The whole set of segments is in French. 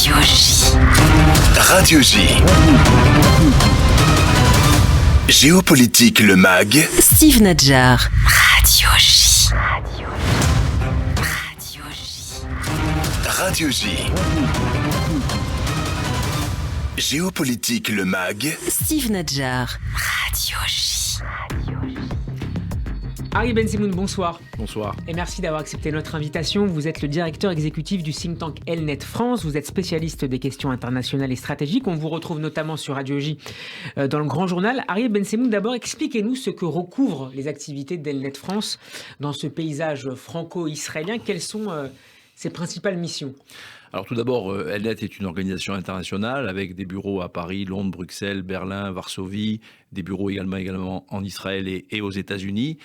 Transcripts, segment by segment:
Radio J. Radio J. Géopolitique le MAG. Steve Nadjar. Radio J. Radio J. Géopolitique le MAG. Steve Nadjar. Radio J. Ari Ben-Semoun, bonsoir. Bonsoir. Et merci d'avoir accepté notre invitation. Vous êtes le directeur exécutif du think tank Elnet France. Vous êtes spécialiste des questions internationales et stratégiques. On vous retrouve notamment sur Radio J dans le Grand Journal. Ari Ben-Semoun, d'abord, expliquez-nous ce que recouvrent les activités d'Elnet France dans ce paysage franco-israélien. Quelles sont ses principales missions ? Alors tout d'abord, Elnet est une organisation internationale avec des bureaux à Paris, Londres, Bruxelles, Berlin, Varsovie, des bureaux également en Israël et aux États-Unis.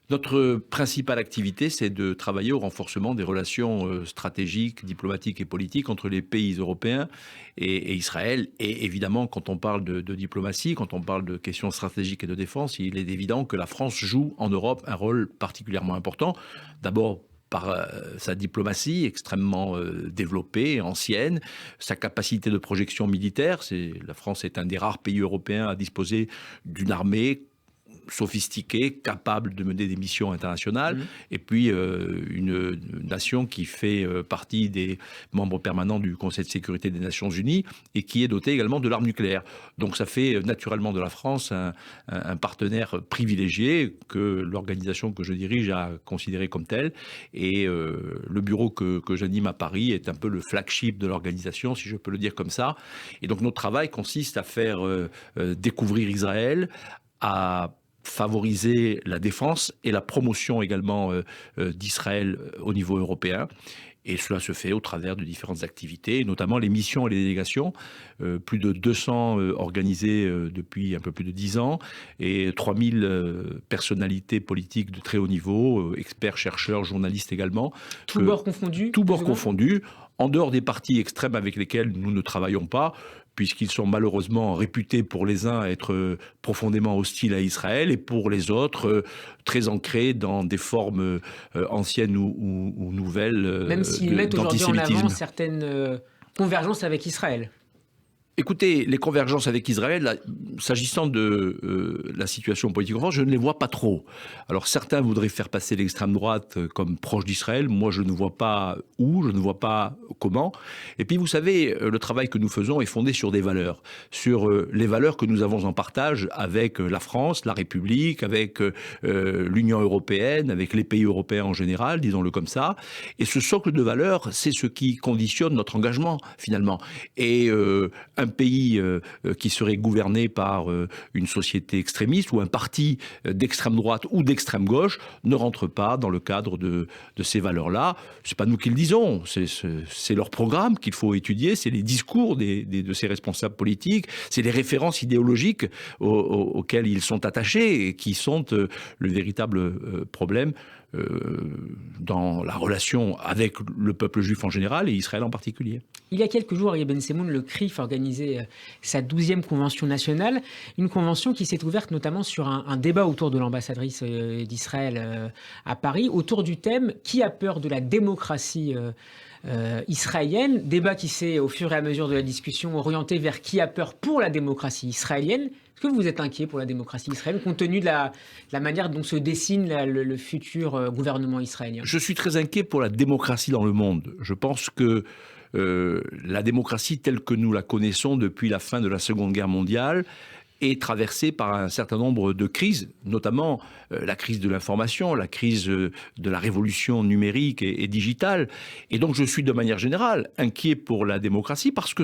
Notre principale activité, c'est de travailler au renforcement des relations stratégiques, diplomatiques et politiques entre les pays européens et Israël. Et évidemment, quand on parle de diplomatie, quand on parle de questions stratégiques et de défense, il est évident que la France joue en Europe un rôle particulièrement important. D'abord, par sa diplomatie extrêmement développée, ancienne, sa capacité de projection militaire. La France est un des rares pays européens à disposer d'une armée sophistiquée, capable de mener des missions internationales, et puis une nation qui fait partie des membres permanents du Conseil de sécurité des Nations Unies et qui est dotée également de l'arme nucléaire. Donc ça fait naturellement de la France un partenaire privilégié que l'organisation que je dirige a considéré comme tel, et le bureau que j'anime à Paris est un peu le flagship de l'organisation, si je peux le dire comme ça. Et donc notre travail consiste à faire découvrir Israël, à favoriser la défense et la promotion également d'Israël au niveau européen. Et cela se fait au travers de différentes activités, notamment les missions et les délégations. Plus de 200 organisées depuis un peu plus de 10 ans et 3000 personnalités politiques de très haut niveau, experts, chercheurs, journalistes également. Tous bords confondus ? Tous bords confondus, en dehors des partis extrêmes avec lesquels nous ne travaillons pas, puisqu'ils sont malheureusement réputés pour les uns être profondément hostiles à Israël et pour les autres très ancrés dans des formes anciennes ou nouvelles même s'ils mettent aujourd'hui en d'antisémitisme. avant certaines convergences avec Israël. Écoutez, les convergences avec Israël, s'agissant de la situation politique en France, je ne les vois pas trop. Alors certains voudraient faire passer l'extrême droite comme proche d'Israël. Moi, je ne vois pas où, je ne vois pas comment. Et puis, vous savez, le travail que nous faisons est fondé sur des valeurs. Sur les valeurs que nous avons en partage avec la France, la République, avec l'Union européenne, avec les pays européens en général, disons-le comme ça. Et ce socle de valeurs, c'est ce qui conditionne notre engagement, finalement. Et un pays qui serait gouverné par une société extrémiste ou un parti d'extrême droite ou d'extrême gauche ne rentre pas dans le cadre de ces valeurs-là. C'est pas nous qui le disons, c'est leur programme qu'il faut étudier, c'est les discours de ces responsables politiques, c'est les références idéologiques auxquelles ils sont attachés et qui sont le véritable problème dans la relation avec le peuple juif en général et Israël en particulier. Il y a quelques jours, Ari Ben-Semoun, le CRIF organisait sa 12e convention nationale, une convention qui s'est ouverte notamment sur un débat autour de l'ambassadrice d'Israël à Paris, autour du thème « Qui a peur de la démocratie israélienne ?» Débat qui s'est, au fur et à mesure de la discussion, orienté vers « Qui a peur pour la démocratie israélienne ?» Est-ce que vous êtes inquiet pour la démocratie israélienne, compte tenu de la manière dont se dessine le futur gouvernement israélien ? Je suis très inquiet pour la démocratie dans le monde. Je pense que la démocratie telle que nous la connaissons depuis la fin de la Seconde Guerre mondiale est traversée par un certain nombre de crises, notamment la crise de l'information, la crise de la révolution numérique et digitale. Et donc je suis de manière générale inquiet pour la démocratie parce que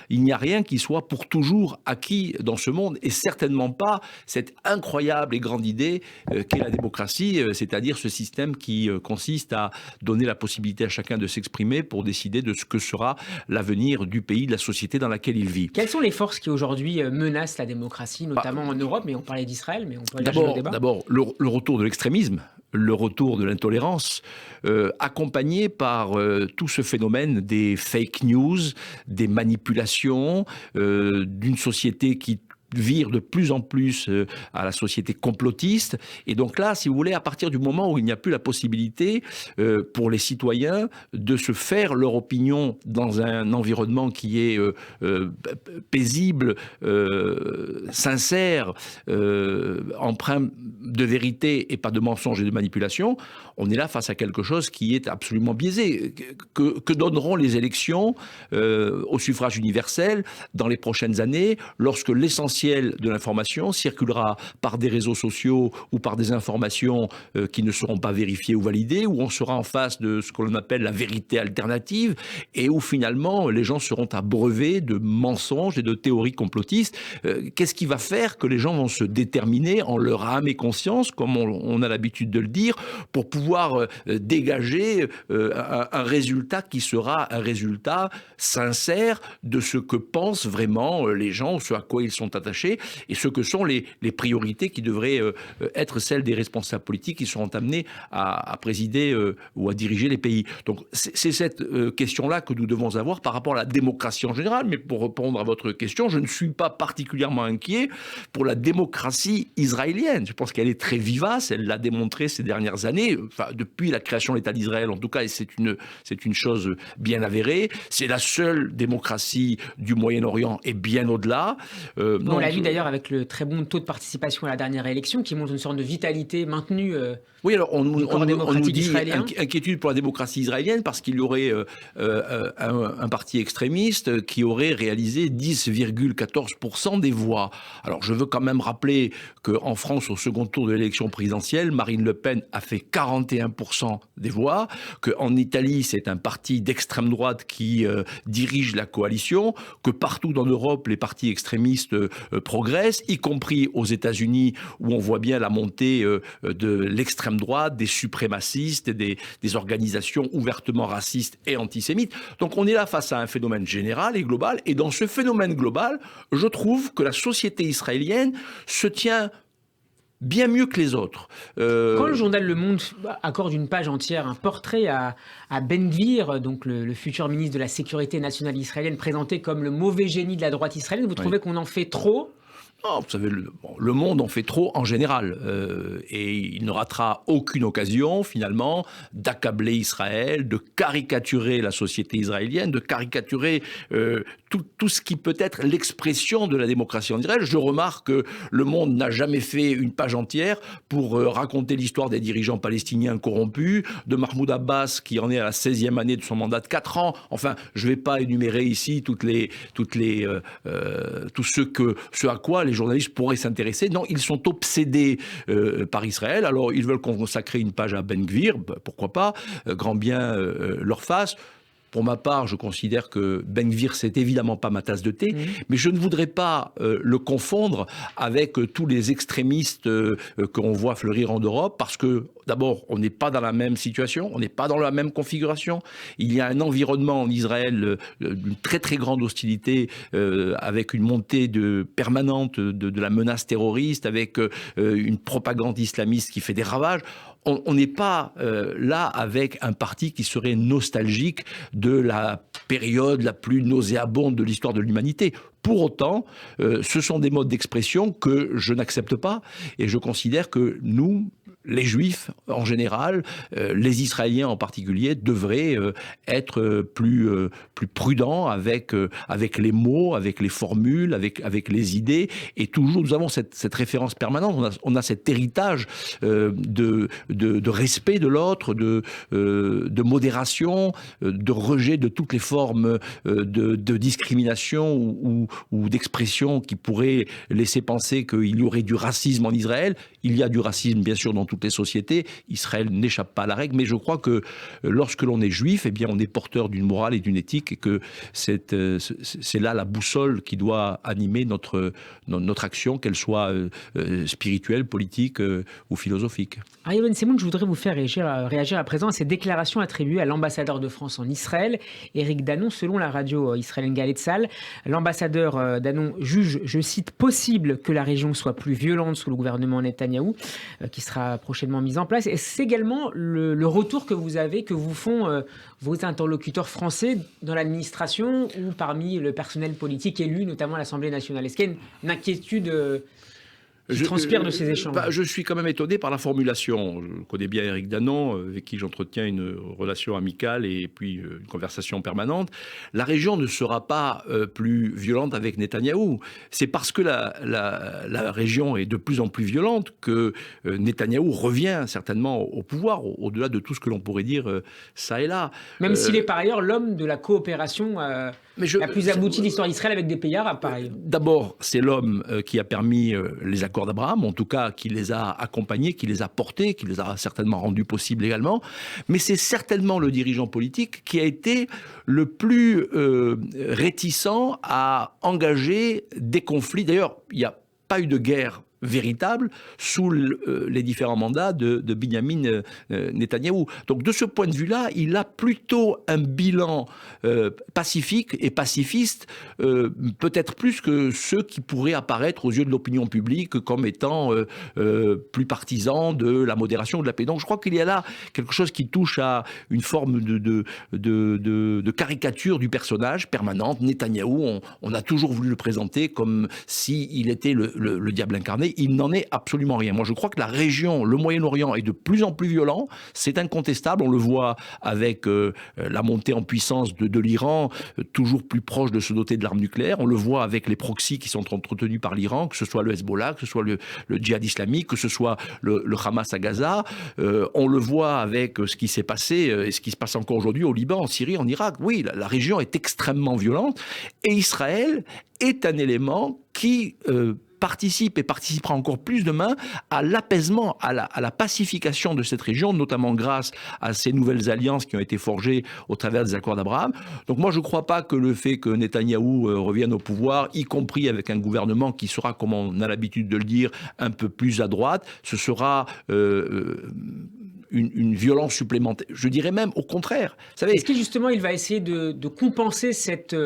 il n'y a rien qui soit pour toujours acquis dans ce monde et certainement pas cette incroyable et grande idée qu'est la démocratie, c'est-à-dire ce système qui consiste à donner la possibilité à chacun de s'exprimer pour décider de ce que sera l'avenir du pays, de la société dans laquelle il vit. Quelles sont les forces qui aujourd'hui menacent la démocratie, notamment en Europe, mais on parlait d'Israël, mais on peut élargir le débat. D'abord, le retour de l'extrémisme, le retour de l'intolérance, accompagné par tout ce phénomène des fake news, des manipulations, d'une société qui vire de plus en plus à la société complotiste. Et donc là, si vous voulez, à partir du moment où il n'y a plus la possibilité pour les citoyens de se faire leur opinion dans un environnement qui est paisible, sincère, empreint de vérité et pas de mensonge et de manipulation, on est là face à quelque chose qui est absolument biaisé. Que donneront les élections au suffrage universel dans les prochaines années, lorsque l'essentiel de l'information circulera par des réseaux sociaux ou par des informations qui ne seront pas vérifiées ou validées, où on sera en face de ce qu'on appelle la vérité alternative, et où finalement les gens seront abreuvés de mensonges et de théories complotistes. Qu'est-ce qui va faire que les gens vont se déterminer en leur âme et conscience, comme on a l'habitude de le dire, pour pouvoir dégager un résultat qui sera un résultat sincère de ce que pensent vraiment les gens, ce à quoi ils sont attachés, et ce que sont les priorités qui devraient être celles des responsables politiques qui seront amenés à présider ou à diriger les pays. Donc c'est cette question-là que nous devons avoir par rapport à la démocratie en général. Mais pour répondre à votre question, je ne suis pas particulièrement inquiet pour la démocratie israélienne. Je pense qu'elle est très vivace, elle l'a démontré ces dernières années, enfin, depuis la création de l'État d'Israël en tout cas, et c'est une chose bien avérée. C'est la seule démocratie du Moyen-Orient et bien au-delà. On l'a vu d'ailleurs avec le très bon taux de participation à la dernière élection qui montre une sorte de vitalité maintenue. Oui, alors on nous dit israélien. Inquiétude pour la démocratie israélienne parce qu'il y aurait un parti extrémiste qui aurait réalisé 10,14% des voix. Alors je veux quand même rappeler qu'en France, au second tour de l'élection présidentielle, Marine Le Pen a fait 41% des voix, qu'en Italie, c'est un parti d'extrême droite qui dirige la coalition, que partout dans l'Europe, les partis extrémistes progressent, y compris aux États-Unis, où on voit bien la montée de l'extrême droite, des suprémacistes, des organisations ouvertement racistes et antisémites. Donc on est là face à un phénomène général et global, et dans ce phénomène global, je trouve que la société israélienne se tient bien mieux que les autres. Quand le journal Le Monde accorde une page entière, un portrait à Ben Gvir, donc le futur ministre de la Sécurité nationale israélienne, présenté comme le mauvais génie de la droite israélienne, vous trouvez qu'on en fait trop ? Non, vous savez, le monde en fait trop en général, et il ne ratera aucune occasion finalement d'accabler Israël, de caricaturer la société israélienne, de caricaturer tout ce qui peut être l'expression de la démocratie en Israël. Je remarque que le monde n'a jamais fait une page entière pour raconter l'histoire des dirigeants palestiniens corrompus, de Mahmoud Abbas qui en est à la 16e année de son mandat de 4 ans. Enfin, je ne vais pas énumérer ici tout ce à quoi les journalistes pourraient s'intéresser. Non, ils sont obsédés par Israël. Alors, ils veulent consacrer une page à Ben Gvir, pourquoi pas, grand bien leur fasse. Pour ma part, je considère que Ben Gvir, c'est évidemment pas ma tasse de thé, mais je ne voudrais pas le confondre avec tous les extrémistes qu'on voit fleurir en Europe, parce que, d'abord, on n'est pas dans la même situation, on n'est pas dans la même configuration. Il y a un environnement en Israël d'une très très grande hostilité, avec une montée permanente de la menace terroriste, avec une propagande islamiste qui fait des ravages. On n'est pas là avec un parti qui serait nostalgique de la période la plus nauséabonde de l'histoire de l'humanité. Pour autant, ce sont des modes d'expression que je n'accepte pas, et je considère que nous, les Juifs en général, les Israéliens en particulier, devraient être plus prudents avec les mots, avec les formules, avec les idées. Et toujours, nous avons cette référence permanente. On a cet héritage de respect de l'autre, de modération, de rejet de toutes les formes de discrimination ou d'expression qui pourraient laisser penser qu'il y aurait du racisme en Israël. Il y a du racisme, bien sûr, dans toutes les sociétés. Israël n'échappe pas à la règle, mais je crois que lorsque l'on est juif, eh bien, on est porteur d'une morale et d'une éthique, et que c'est là la boussole qui doit animer notre action, qu'elle soit spirituelle, politique ou philosophique. Arié Ben-Semoun, je voudrais vous faire réagir à présent à ces déclarations attribuées à l'ambassadeur de France en Israël, Éric Danon. Selon la radio israélienne Galei Tzahal, l'ambassadeur Danon juge, je cite, possible que la région soit plus violente sous le gouvernement Netanyahou, qui sera prochainement mise en place. Et c'est également le retour que vous font vos interlocuteurs français dans l'administration ou parmi le personnel politique élu, notamment à l'Assemblée nationale. Est-ce qu'il y a une inquiétude qui transpire de ces échanges? Je suis quand même étonné par la formulation. Je connais bien Éric Danon, avec qui j'entretiens une relation amicale et puis une conversation permanente. La région ne sera pas plus violente avec Netanyahou. C'est parce que la région est de plus en plus violente que Netanyahou revient certainement au pouvoir, au-delà de tout ce que l'on pourrait dire ça et là. Même s'il est par ailleurs l'homme de la coopération la plus aboutie de l'histoire d'Israël avec des pays arabes, pareil. D'abord, c'est l'homme qui a permis les accords d'Abraham, en tout cas qui les a accompagnés, qui les a portés, qui les a certainement rendus possibles également. Mais c'est certainement le dirigeant politique qui a été le plus réticent à engager des conflits. D'ailleurs, il n'y a pas eu de guerre véritable sous les différents mandats de Binyamin Netanyahou. Donc de ce point de vue-là, il a plutôt un bilan pacifique et pacifiste, peut-être plus que ceux qui pourraient apparaître aux yeux de l'opinion publique comme étant plus partisans de la modération ou de la paix. Donc je crois qu'il y a là quelque chose qui touche à une forme de caricature du personnage permanente. Netanyahou, on a toujours voulu le présenter comme s'il était le diable incarné. Il n'en est absolument rien. Moi, je crois que la région, le Moyen-Orient, est de plus en plus violent. C'est incontestable. On le voit avec la montée en puissance de l'Iran, toujours plus proche de se doter de l'arme nucléaire. On le voit avec les proxys qui sont entretenus par l'Iran, que ce soit le Hezbollah, que ce soit le djihad islamique, que ce soit le Hamas à Gaza. On le voit avec ce qui s'est passé et ce qui se passe encore aujourd'hui au Liban, en Syrie, en Irak. Oui, la région est extrêmement violente. Et Israël est un élément qui participe et participera encore plus demain à l'apaisement, à la pacification de cette région, notamment grâce à ces nouvelles alliances qui ont été forgées au travers des accords d'Abraham. Donc moi, je ne crois pas que le fait que Netanyahou revienne au pouvoir, y compris avec un gouvernement qui sera, comme on a l'habitude de le dire, un peu plus à droite, ce sera une violence supplémentaire. Je dirais même au contraire. Vous savez, est-ce que justement il va essayer de compenser cette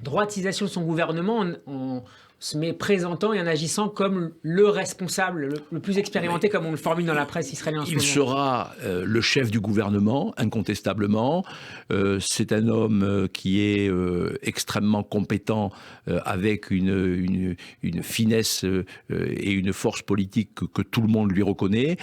droitisation de son gouvernement en se présentant et en agissant comme le responsable, le plus expérimenté, comme on le formule dans la presse israélienne en ce moment? Il sera le chef du gouvernement, incontestablement. C'est un homme qui est extrêmement compétent, avec une finesse et une force politique que tout le monde lui reconnaît.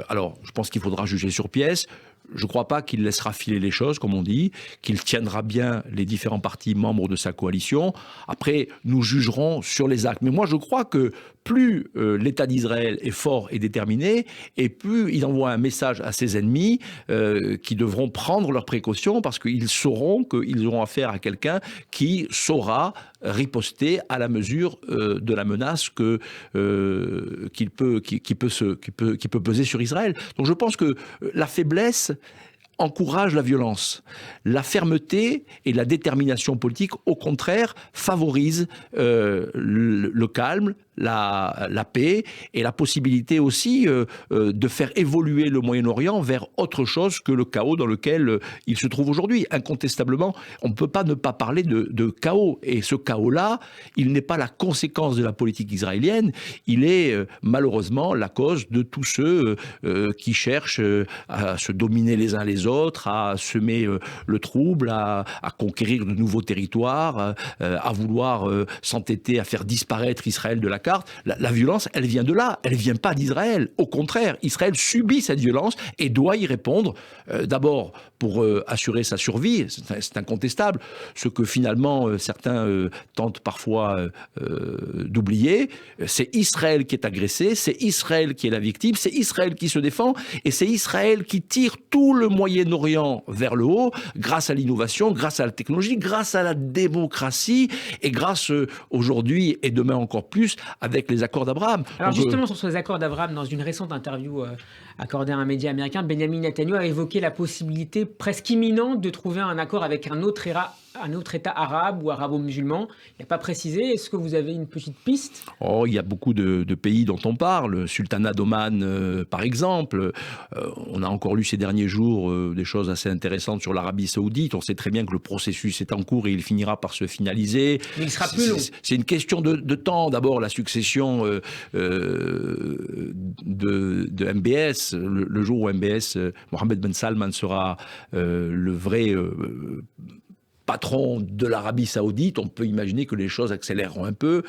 Alors, je pense qu'il faudra juger sur pièce. Je ne crois pas qu'il laissera filer les choses, comme on dit, qu'il tiendra bien les différents partis membres de sa coalition. Après, nous jugerons sur les actes. Mais moi, je crois que plus l'État d'Israël est fort et déterminé, et plus il envoie un message à ses ennemis qui devront prendre leurs précautions, parce qu'ils sauront qu'ils auront affaire à quelqu'un qui saura riposter à la mesure de la menace qui peut peser sur Israël. Donc je pense que la faiblesse encourage la violence. La fermeté et la détermination politique, au contraire, favorisent le calme, la paix et la possibilité aussi de faire évoluer le Moyen-Orient vers autre chose que le chaos dans lequel il se trouve aujourd'hui. Incontestablement, on ne peut pas ne pas parler de chaos. Et ce chaos-là, il n'est pas la conséquence de la politique israélienne, il est malheureusement la cause de tous ceux qui cherchent à se dominer les uns les autres, à semer le trouble, à conquérir de nouveaux territoires, à vouloir s'entêter à faire disparaître Israël de la carte. La violence, elle vient de là, elle ne vient pas d'Israël. Au contraire, Israël subit cette violence et doit y répondre. D'abord, pour assurer sa survie, c'est incontestable. Ce que finalement certains tentent parfois d'oublier, c'est Israël qui est agressé, c'est Israël qui est la victime, c'est Israël qui se défend, et c'est Israël qui tire tout le Moyen-Orient vers le haut, grâce à l'innovation, grâce à la technologie, grâce à la démocratie, et grâce aujourd'hui et demain encore plus avec les accords d'Abraham. Alors justement, sur ces accords d'Abraham, dans une récente interview accordée à un média américain, Benjamin Netanyahu a évoqué la possibilité presque imminente de trouver un accord avec un autre un autre État arabe ou arabo-musulman. Il n'a pas précisé. Est-ce que vous avez une petite piste? Oh, il y a beaucoup de pays dont on parle. Le Sultanat d'Oman, par exemple. On a encore lu ces derniers jours des choses assez intéressantes sur l'Arabie Saoudite. On sait très bien que le processus est en cours et il finira par se finaliser. Mais il sera plus long. C'est une question de temps. D'abord, la succession de MBS. Le jour où MBS, Mohammed Ben Salman, sera le vrai patron de l'Arabie Saoudite, on peut imaginer que les choses accéléreront un peu.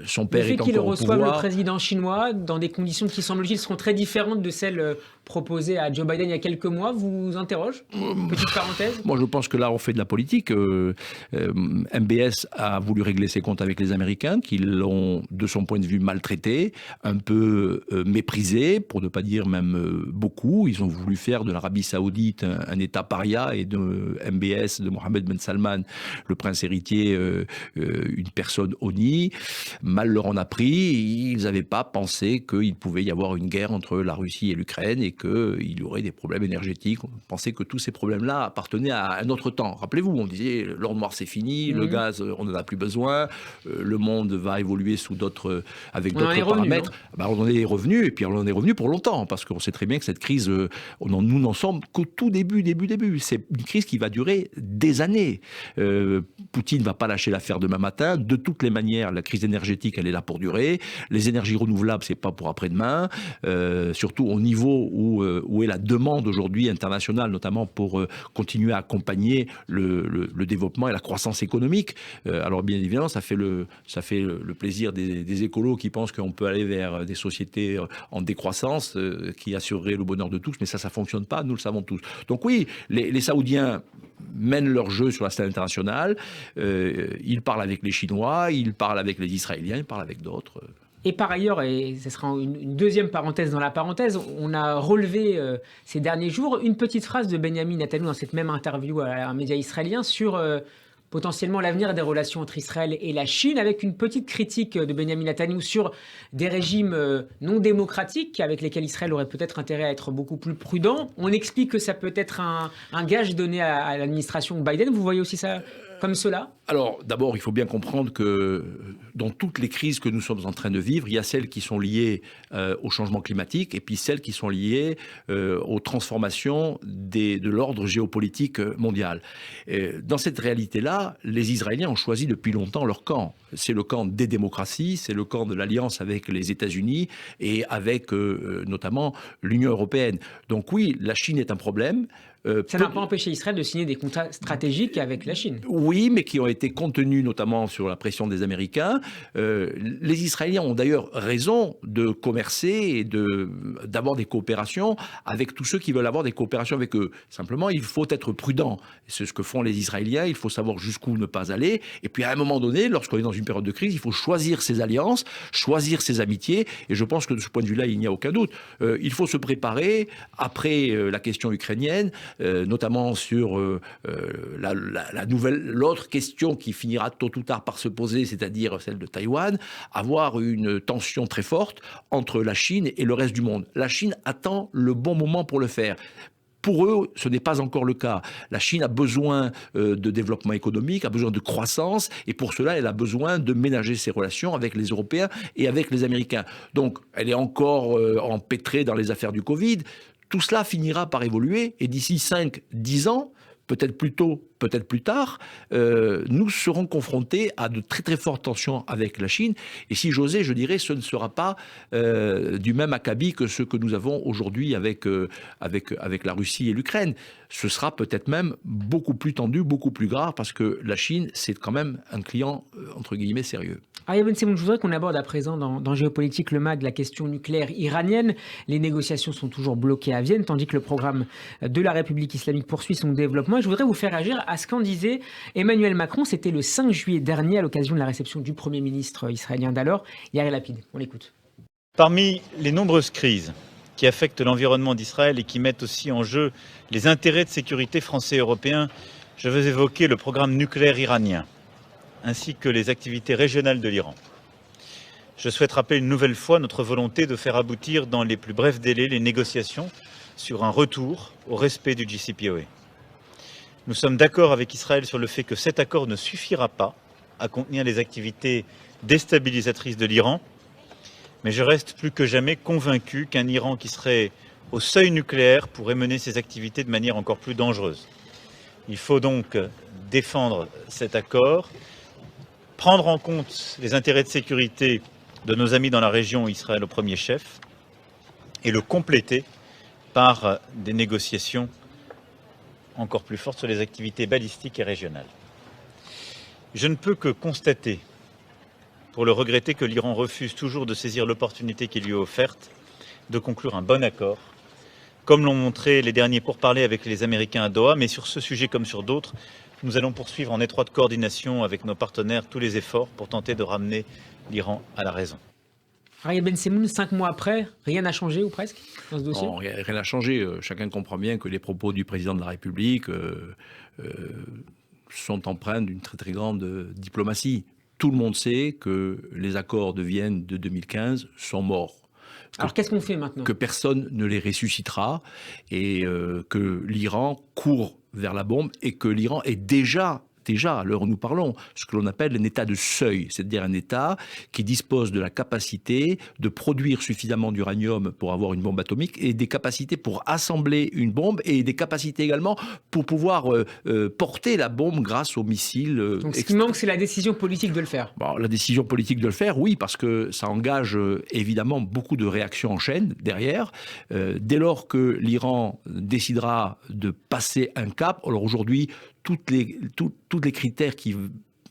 Son père est encore au pouvoir. Le fait qu'il reçoive le président chinois dans des conditions qui, semble-t-il, seront très différentes de celles proposées à Joe Biden il y a quelques mois, vous interroge? Petite parenthèse. Moi, je pense que là, on fait de la politique. MBS a voulu régler ses comptes avec les Américains, qui l'ont, de son point de vue, maltraité, un peu méprisé, pour ne pas dire même beaucoup. Ils ont voulu faire de l'Arabie Saoudite un État paria et de MBS, de Mohammed Ben Salman, le prince héritier, une personne honnie. Mal leur en a pris. Ils n'avaient pas pensé qu'il pouvait y avoir une guerre entre la Russie et l'Ukraine et qu'il y aurait des problèmes énergétiques. On pensait que tous ces problèmes-là appartenaient à un autre temps. Rappelez-vous, on disait l'or noir c'est fini, le gaz on n'en a plus besoin, le monde va évoluer avec d'autres paramètres. On en est revenu, et puis on en est revenu pour longtemps, parce qu'on sait très bien que cette crise, nous n'en sommes qu'au tout début. C'est une crise qui va durer des années. Poutine ne va pas lâcher l'affaire demain matin. De toutes les manières, la crise énergétique, elle est là pour durer. Les énergies renouvelables, c'est pas pour après-demain. Surtout au niveau où est la demande aujourd'hui internationale, notamment pour continuer à accompagner le développement et la croissance économique. Alors bien évidemment, ça fait le plaisir des écolos qui pensent qu'on peut aller vers des sociétés en décroissance qui assureraient le bonheur de tous, mais ça fonctionne pas, nous le savons tous. Donc oui, les Saoudiens mènent leur jeu sur la scène internationale, ils parlent avec les Chinois, ils parlent avec les Israéliens, ils parlent avec d'autres. Et par ailleurs, et ce sera une deuxième parenthèse dans la parenthèse, on a relevé ces derniers jours une petite phrase de Benjamin Netanyahou dans cette même interview à un média israélien sur potentiellement l'avenir des relations entre Israël et la Chine, avec une petite critique de Benjamin Netanyahou sur des régimes non démocratiques avec lesquels Israël aurait peut-être intérêt à être beaucoup plus prudent. On explique que ça peut être un gage donné à l'administration Biden. Vous voyez aussi ça comme cela? Alors, d'abord, il faut bien comprendre que dans toutes les crises que nous sommes en train de vivre, il y a celles qui sont liées au changement climatique et puis celles qui sont liées aux transformations de l'ordre géopolitique mondial. Dans cette réalité-là, les Israéliens ont choisi depuis longtemps leur camp. C'est le camp des démocraties, c'est le camp de l'alliance avec les États-Unis et avec notamment l'Union européenne. Donc oui, la Chine est un problème. Ça n'a pas empêché Israël de signer des contrats stratégiques avec la Chine. Oui, mais qui ont été contenus notamment sur la pression des Américains. Les Israéliens ont d'ailleurs raison de commercer et d'avoir des coopérations avec tous ceux qui veulent avoir des coopérations avec eux. Simplement, il faut être prudent. C'est ce que font les Israéliens. Il faut savoir jusqu'où ne pas aller. Et puis à un moment donné, lorsqu'on est dans une période de crise, il faut choisir ses alliances, choisir ses amitiés. Et je pense que de ce point de vue-là, il n'y a aucun doute. Il faut se préparer après la question ukrainienne, notamment sur l'autre question qui finira tôt ou tard par se poser, c'est-à-dire celle de Taïwan, avoir une tension très forte entre la Chine et le reste du monde. La Chine attend le bon moment pour le faire. Pour eux, ce n'est pas encore le cas. La Chine a besoin de développement économique, a besoin de croissance, et pour cela, elle a besoin de ménager ses relations avec les Européens et avec les Américains. Donc, elle est encore empêtrée dans les affaires du Covid. Tout cela finira par évoluer, et d'ici 5-10 ans, peut-être plus tôt, peut-être plus tard, nous serons confrontés à de très très fortes tensions avec la Chine. Et si j'osais, je dirais, ce ne sera pas du même acabit que ce que nous avons aujourd'hui avec la Russie et l'Ukraine. Ce sera peut-être même beaucoup plus tendu, beaucoup plus grave, parce que la Chine, c'est quand même un client, entre guillemets, sérieux. Aya Ben Semoun, je voudrais qu'on aborde à présent dans Géopolitique le MAG la question nucléaire iranienne. Les négociations sont toujours bloquées à Vienne, tandis que le programme de la République islamique poursuit son développement. Et je voudrais vous faire agir à ce qu'en disait Emmanuel Macron. C'était le 5 juillet dernier à l'occasion de la réception du Premier ministre israélien d'alors, Yair Lapid. On l'écoute. Parmi les nombreuses crises qui affectent l'environnement d'Israël et qui mettent aussi en jeu les intérêts de sécurité français et européens, je veux évoquer le programme nucléaire iranien, ainsi que les activités régionales de l'Iran. Je souhaite rappeler une nouvelle fois notre volonté de faire aboutir dans les plus brefs délais les négociations sur un retour au respect du JCPOA. Nous sommes d'accord avec Israël sur le fait que cet accord ne suffira pas à contenir les activités déstabilisatrices de l'Iran, mais je reste plus que jamais convaincu qu'un Iran qui serait au seuil nucléaire pourrait mener ses activités de manière encore plus dangereuse. Il faut donc défendre cet accord, prendre en compte les intérêts de sécurité de nos amis dans la région, Israël au premier chef, et le compléter par des négociations encore plus fortes sur les activités balistiques et régionales. Je ne peux que constater, pour le regretter, que l'Iran refuse toujours de saisir l'opportunité qui lui est offerte de conclure un bon accord, comme l'ont montré les derniers pourparlers avec les Américains à Doha, mais sur ce sujet comme sur d'autres, nous allons poursuivre en étroite coordination avec nos partenaires tous les efforts pour tenter de ramener l'Iran à la raison. Ariel Ben Semoun, 5 mois après, rien n'a changé ou presque dans ce dossier? Non, rien n'a changé. Chacun comprend bien que les propos du président de la République sont empreints d'une très très grande diplomatie. Tout le monde sait que les accords de Vienne de 2015 sont morts. Alors qu'est-ce qu'on fait maintenant? Que personne ne les ressuscitera et que l'Iran court vers la bombe et que l'Iran est déjà à l'heure où nous parlons, ce que l'on appelle un état de seuil, c'est-à-dire un état qui dispose de la capacité de produire suffisamment d'uranium pour avoir une bombe atomique et des capacités pour assembler une bombe et des capacités également pour pouvoir porter la bombe grâce aux missiles. Donc ce qui manque, c'est la décision politique de le faire. Bon, la décision politique de le faire, oui, parce que ça engage évidemment beaucoup de réactions en chaîne derrière. Dès lors que l'Iran décidera de passer un cap, alors aujourd'hui, tous les critères qui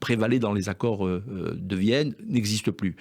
prévalaient dans les accords de Vienne n'existent plus.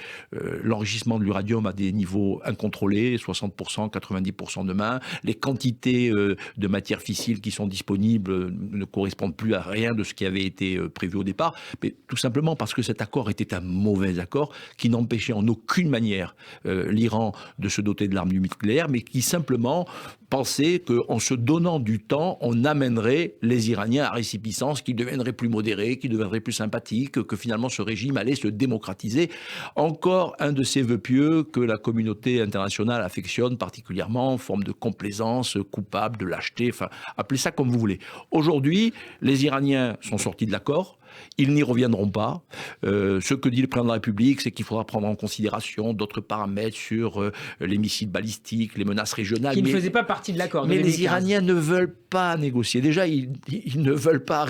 L'enrichissement de l'uranium à des niveaux incontrôlés, 60%, 90% demain. Les quantités de matières fissiles qui sont disponibles ne correspondent plus à rien de ce qui avait été prévu au départ. Mais tout simplement parce que cet accord était un mauvais accord qui n'empêchait en aucune manière l'Iran de se doter de l'arme nucléaire, mais qui simplement pensait qu'en se donnant du temps, on amènerait les Iraniens à récipiscence, qu'ils deviendraient plus modérés, qu'ils deviendraient plus sympathiques, que finalement ce régime allait se démocratiser. Encore un de ces vœux pieux que la communauté internationale affectionne particulièrement, en forme de complaisance coupable, de lâcheté, enfin, appelez ça comme vous voulez. Aujourd'hui, les Iraniens sont sortis de l'accord. Ils n'y reviendront pas. Ce que dit le président de la République, c'est qu'il faudra prendre en considération d'autres paramètres sur les missiles balistiques, les menaces régionales. Qui ne faisaient pas partie de l'accord. Mais les Iraniens ne veulent pas négocier. Déjà, ils ne veulent pas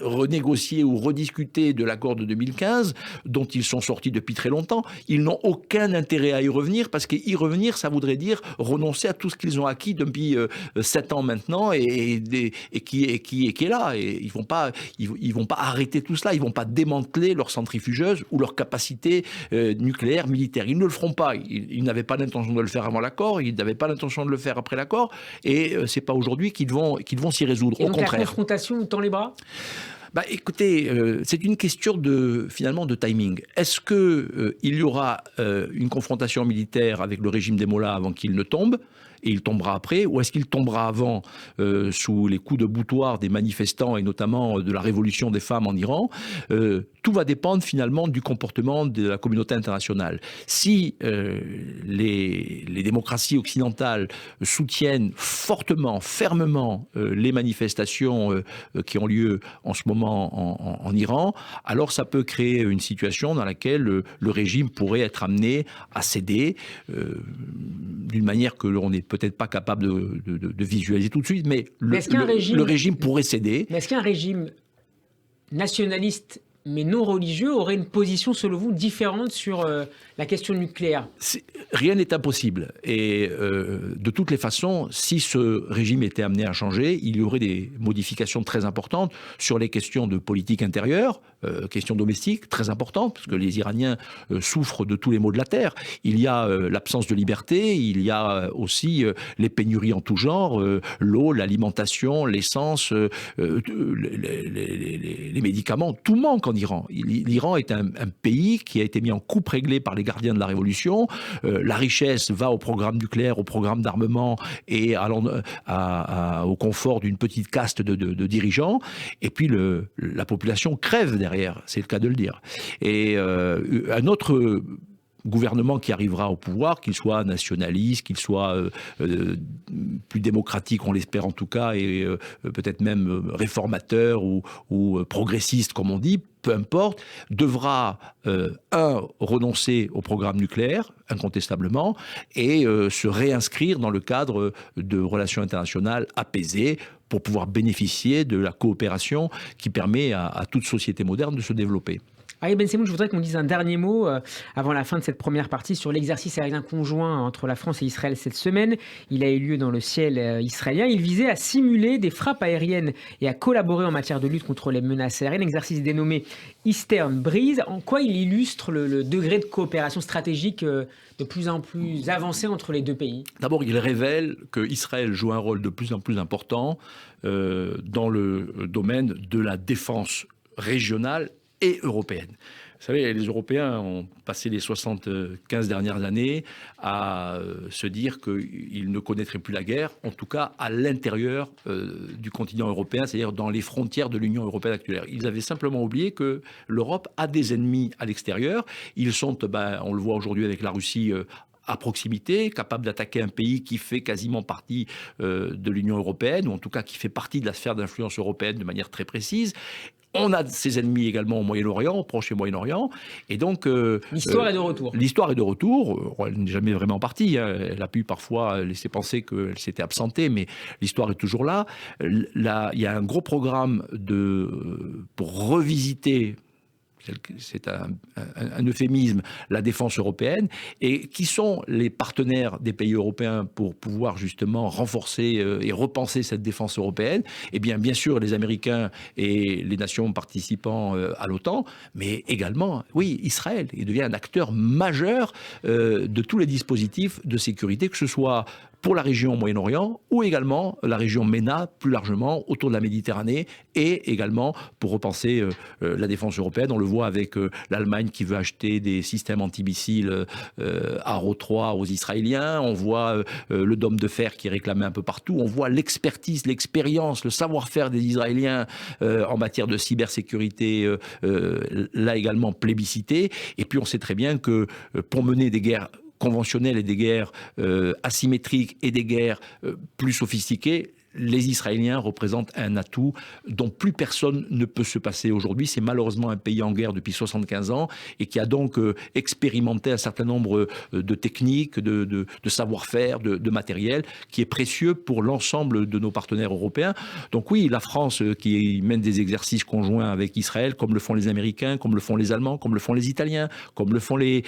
renégocier ou rediscuter de l'accord de 2015, dont ils sont sortis depuis très longtemps. Ils n'ont aucun intérêt à y revenir, parce qu'y revenir, ça voudrait dire renoncer à tout ce qu'ils ont acquis depuis 7 ans maintenant et qui est là. Et ils vont pas arrêter tout cela, ils ne vont pas démanteler leur centrifugeuse ou leur capacité nucléaire militaire. Ils ne le feront pas. Ils n'avaient pas l'intention de le faire avant l'accord, ils n'avaient pas l'intention de le faire après l'accord, et ce n'est pas aujourd'hui qu'ils vont s'y résoudre. Et au donc contraire. La confrontation tend les bras? Écoutez, c'est une question finalement de timing. Est-ce qu'il y aura une confrontation militaire avec le régime des Mollahs avant qu'il ne tombe, et il tombera après, ou est-ce qu'il tombera avant sous les coups de boutoir des manifestants et notamment de la révolution des femmes en Iran? Tout va dépendre finalement du comportement de la communauté internationale. Si les démocraties occidentales soutiennent fortement, fermement les manifestations qui ont lieu en ce moment en Iran, alors ça peut créer une situation dans laquelle le régime pourrait être amené à céder d'une manière que l'on n'est peut-être pas capable de visualiser tout de suite, mais le régime pourrait céder. Mais est-ce qu'un régime nationaliste mais non religieux aurait une position, selon vous, différente sur la question nucléaire? Rien n'est impossible. Et de toutes les façons, si ce régime était amené à changer, il y aurait des modifications très importantes sur les questions de politique intérieure, questions domestiques très importantes, parce que les Iraniens souffrent de tous les maux de la terre. Il y a l'absence de liberté, il y a aussi les pénuries en tout genre, l'eau, l'alimentation, l'essence, les médicaments, tout manque en Iran. L'Iran est un pays qui a été mis en coupe réglée par les gardiens de la révolution. La richesse va au programme nucléaire, au programme d'armement et au confort d'une petite caste de dirigeants. Et puis la population crève derrière, c'est le cas de le dire. Et un autre gouvernement qui arrivera au pouvoir, qu'il soit nationaliste, qu'il soit plus démocratique, on l'espère en tout cas, et peut-être même réformateur ou progressiste, comme on dit, peu importe, devra, renoncer au programme nucléaire, incontestablement, et se réinscrire dans le cadre de relations internationales apaisées pour pouvoir bénéficier de la coopération qui permet à toute société moderne de se développer. Ariel Ben Semoun, je voudrais qu'on dise un dernier mot avant la fin de cette première partie sur l'exercice aérien conjoint entre la France et Israël cette semaine. Il a eu lieu dans le ciel israélien. Il visait à simuler des frappes aériennes et à collaborer en matière de lutte contre les menaces aériennes. Exercice dénommé Eastern Breeze. En quoi il illustre le degré de coopération stratégique de plus en plus avancé entre les deux pays? D'abord, il révèle qu'Israël joue un rôle de plus en plus important dans le domaine de la défense régionale et européenne. Vous savez, les Européens ont passé les 75 dernières années à se dire qu'ils ne connaîtraient plus la guerre, en tout cas à l'intérieur du continent européen, c'est-à-dire dans les frontières de l'Union européenne actuelle. Ils avaient simplement oublié que l'Europe a des ennemis à l'extérieur. Ils sont, on le voit aujourd'hui avec la Russie, à proximité, capable d'attaquer un pays qui fait quasiment partie de l'Union européenne, ou en tout cas qui fait partie de la sphère d'influence européenne de manière très précise. On a ses ennemis également au Moyen-Orient, au Proche et Moyen-Orient. Et donc, l'histoire est de retour. L'histoire est de retour. Elle n'est jamais vraiment partie. Elle a pu parfois laisser penser qu'elle s'était absentée, mais l'histoire est toujours là. Là, il y a un gros programme pour revisiter, c'est un euphémisme, la défense européenne. Et qui sont les partenaires des pays européens pour pouvoir justement renforcer et repenser cette défense européenne? Eh bien sûr, les Américains et les nations participant à l'OTAN, mais également, oui, Israël. Il devient un acteur majeur de tous les dispositifs de sécurité, que ce soit pour la région Moyen-Orient ou également la région MENA, plus largement, autour de la Méditerranée, et également pour repenser la défense européenne. On le voit avec l'Allemagne qui veut acheter des systèmes antimissiles Arrow 3 aux Israéliens. On voit le dôme de fer qui est réclamé un peu partout. On voit l'expertise, l'expérience, le savoir-faire des Israéliens en matière de cybersécurité, là également plébiscité. Et puis on sait très bien que pour mener des guerres conventionnelles et des guerres asymétriques et des guerres plus sophistiquées, les Israéliens représentent un atout dont plus personne ne peut se passer aujourd'hui. C'est malheureusement un pays en guerre depuis 75 ans et qui a donc expérimenté un certain nombre de techniques, de savoir-faire, de matériel qui est précieux pour l'ensemble de nos partenaires européens. Donc oui, la France qui mène des exercices conjoints avec Israël, comme le font les Américains, comme le font les Allemands, comme le font les Italiens, comme le font les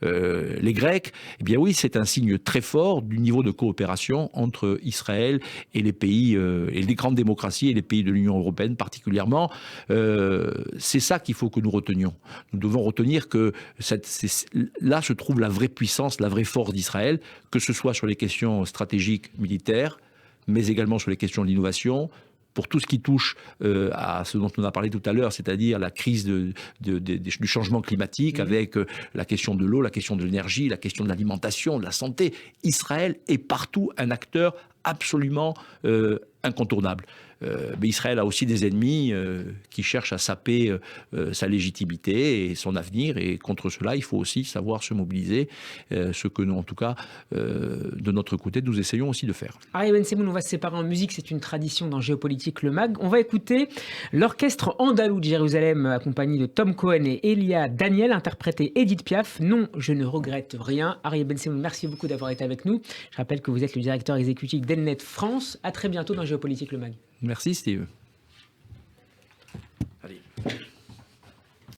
Grecs, eh bien oui, c'est un signe très fort du niveau de coopération entre Israël et les pays, et les grandes démocraties et les pays de l'Union européenne particulièrement. C'est ça qu'il faut que nous retenions. Nous devons retenir que là se trouve la vraie puissance, la vraie force d'Israël, que ce soit sur les questions stratégiques, militaires, mais également sur les questions de l'innovation, pour tout ce qui touche à ce dont on a parlé tout à l'heure, c'est-à-dire la crise du changement climatique, avec la question de l'eau, la question de l'énergie, la question de l'alimentation, de la santé. Israël est partout un acteur absolument incontournable. Mais Israël a aussi des ennemis qui cherchent à saper sa légitimité et son avenir. Et contre cela, il faut aussi savoir se mobiliser, ce que nous, en tout cas, de notre côté, nous essayons aussi de faire. Ariel Ben Semoun, on va se séparer en musique. C'est une tradition dans Géopolitique, le MAG. On va écouter l'orchestre andalou de Jérusalem, accompagné de Tom Cohen et Elia Daniel, interprété Edith Piaf. Non, je ne regrette rien. Ariel Ben Semoun, merci beaucoup d'avoir été avec nous. Je rappelle que vous êtes le directeur exécutif d'Elnet France. À très bientôt dans Géopolitique, le MAG. Merci Steve.